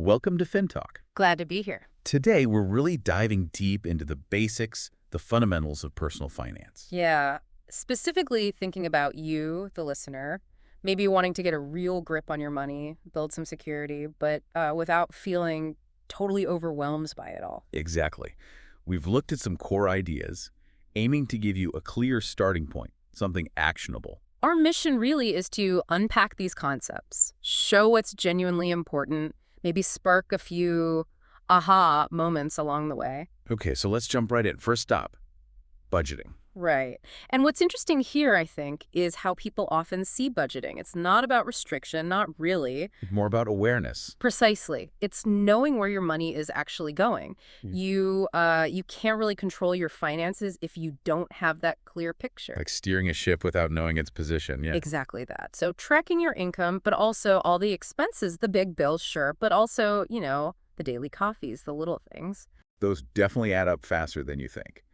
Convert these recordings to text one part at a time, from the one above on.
Welcome to FinTalk. Glad to be here. Today, we're really diving deep into the basics, the fundamentals of personal finance. Yeah, specifically thinking about you, the listener, maybe wanting to get a real grip on your money, build some security, but without feeling totally overwhelmed by it all. Exactly. We've looked at some core ideas, aiming to give you a clear starting point, something actionable. Our mission really is to unpack these concepts, show what's genuinely important, maybe spark a few aha moments along the way. Okay, so let's jump right in. First stop, budgeting. Right. And what's interesting here, I think, is how people often see budgeting. It's not about restriction, not really. It's more about awareness. Precisely. It's knowing where your money is actually going. Mm. You can't really control your finances if you don't have that clear picture. Like steering a ship without knowing its position, yeah. Exactly that. So tracking your income, but also all the expenses, the big bills, sure, but also, the daily coffees, the little things. Those definitely add up faster than you think.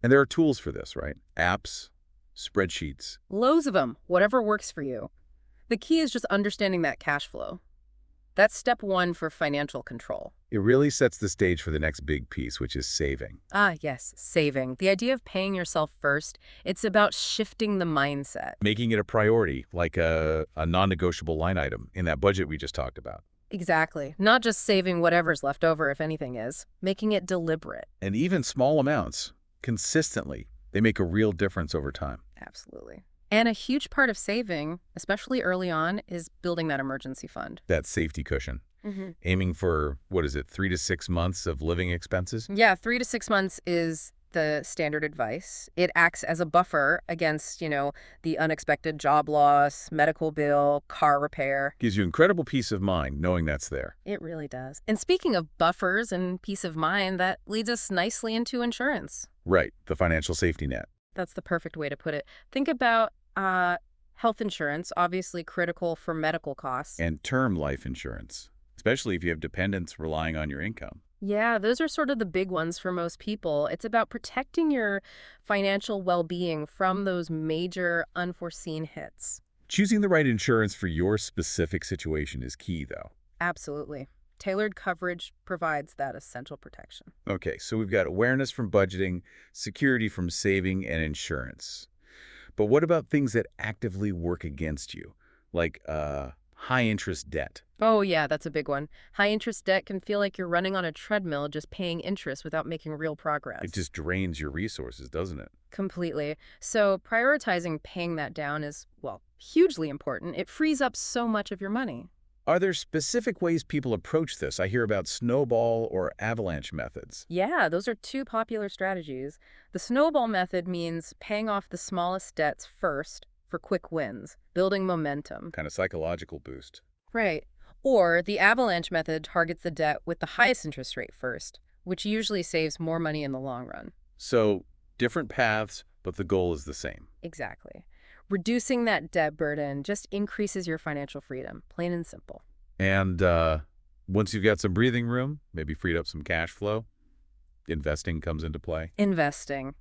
And there are tools for this, right? Apps, spreadsheets. Loads of them, whatever works for you. The key is just understanding that cash flow. That's step one for financial control. It really sets the stage for the next big piece, which is saving. Ah, yes, saving. The idea of paying yourself first, it's about shifting the mindset. Making it a priority, like a non-negotiable line item in that budget we just talked about. Exactly. Not just saving whatever's left over, if anything is. Making it deliberate. And even small amounts, consistently, they make a real difference over time. Absolutely. And a huge part of saving, especially early on, is building that emergency fund. That safety cushion. Mm-hmm. Aiming for, 3 to 6 months of living expenses? Yeah, 3 to 6 months is the standard advice. It acts as a buffer against, the unexpected job loss, medical bill, car repair. Gives you incredible peace of mind knowing that's there. It really does. And speaking of buffers and peace of mind, that leads us nicely into insurance. Right, the financial safety net. That's the perfect way to put it. Think about health insurance, obviously critical for medical costs. And term life insurance, especially if you have dependents relying on your income. Yeah, those are sort of the big ones for most people. It's about protecting your financial well-being from those major unforeseen hits. Choosing the right insurance for your specific situation is key, though. Absolutely. Tailored coverage provides that essential protection. Okay, so we've got awareness from budgeting, security from saving, and insurance. But what about things that actively work against you, like high-interest debt? Oh, yeah, that's a big one. High-interest debt can feel like you're running on a treadmill just paying interest without making real progress. It just drains your resources, doesn't it? Completely. So prioritizing paying that down is, hugely important. It frees up so much of your money. Are there specific ways people approach this? I hear about snowball or avalanche methods. Yeah, those are two popular strategies. The snowball method means paying off the smallest debts first for quick wins, building momentum. Kind of psychological boost. Right. Or the avalanche method targets the debt with the highest interest rate first, which usually saves more money in the long run. So, different paths, but the goal is the same. Exactly. Reducing that debt burden just increases your financial freedom, plain and simple. And once you've got some breathing room, maybe freed up some cash flow, investing comes into play. Investing.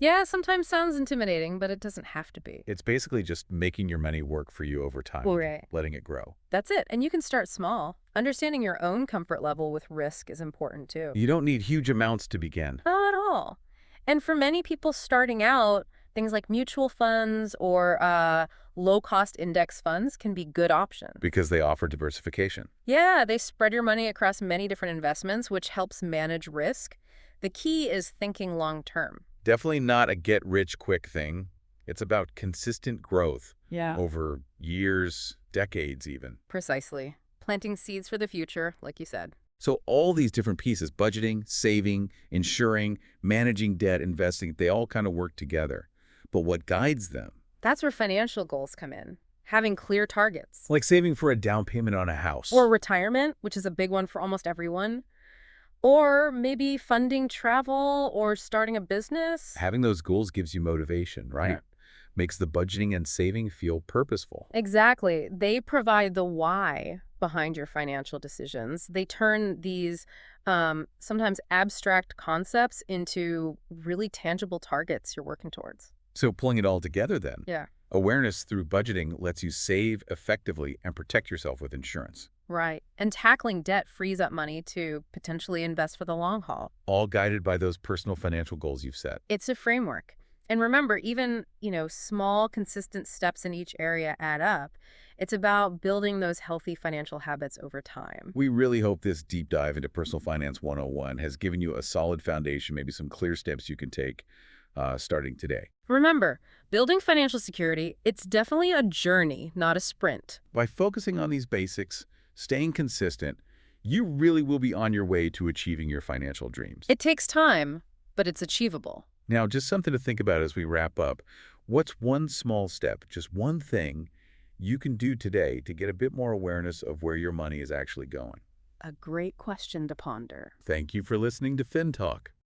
Yeah, sometimes sounds intimidating, but it doesn't have to be. It's basically just making your money work for you over time, Right. letting it grow. That's it. And you can start small. Understanding your own comfort level with risk is important too. You don't need huge amounts to begin. Not at all. And for many people starting out, things like mutual funds or low-cost index funds can be good options. Because they offer diversification. Yeah, they spread your money across many different investments, which helps manage risk. The key is thinking long-term. Definitely not a get-rich-quick thing. It's about consistent growth over years, decades even. Precisely. Planting seeds for the future, like you said. So all these different pieces, budgeting, saving, insuring, managing debt, investing, they all kind of work together. But what guides them? That's where financial goals come in. Having clear targets. Like saving for a down payment on a house. Or retirement, which is a big one for almost everyone. Or maybe funding travel or starting a business. Having those goals gives you motivation, right? Yeah. Makes the budgeting and saving feel purposeful. Exactly. They provide the why behind your financial decisions. They turn these sometimes abstract concepts into really tangible targets you're working towards. So pulling it all together then. Yeah. Awareness through budgeting lets you save effectively and protect yourself with insurance. Right. And tackling debt frees up money to potentially invest for the long haul. All guided by those personal financial goals you've set. It's a framework. And remember, even, small, consistent steps in each area add up. It's about building those healthy financial habits over time. We really hope this deep dive into Personal Finance 101 has given you a solid foundation, maybe some clear steps you can take starting today. Remember, building financial security, it's definitely a journey, not a sprint. By focusing on these basics, staying consistent, you really will be on your way to achieving your financial dreams. It takes time, but it's achievable. Now, just something to think about as we wrap up. What's one small step, just one thing you can do today to get a bit more awareness of where your money is actually going? A great question to ponder. Thank you for listening to FinTalk.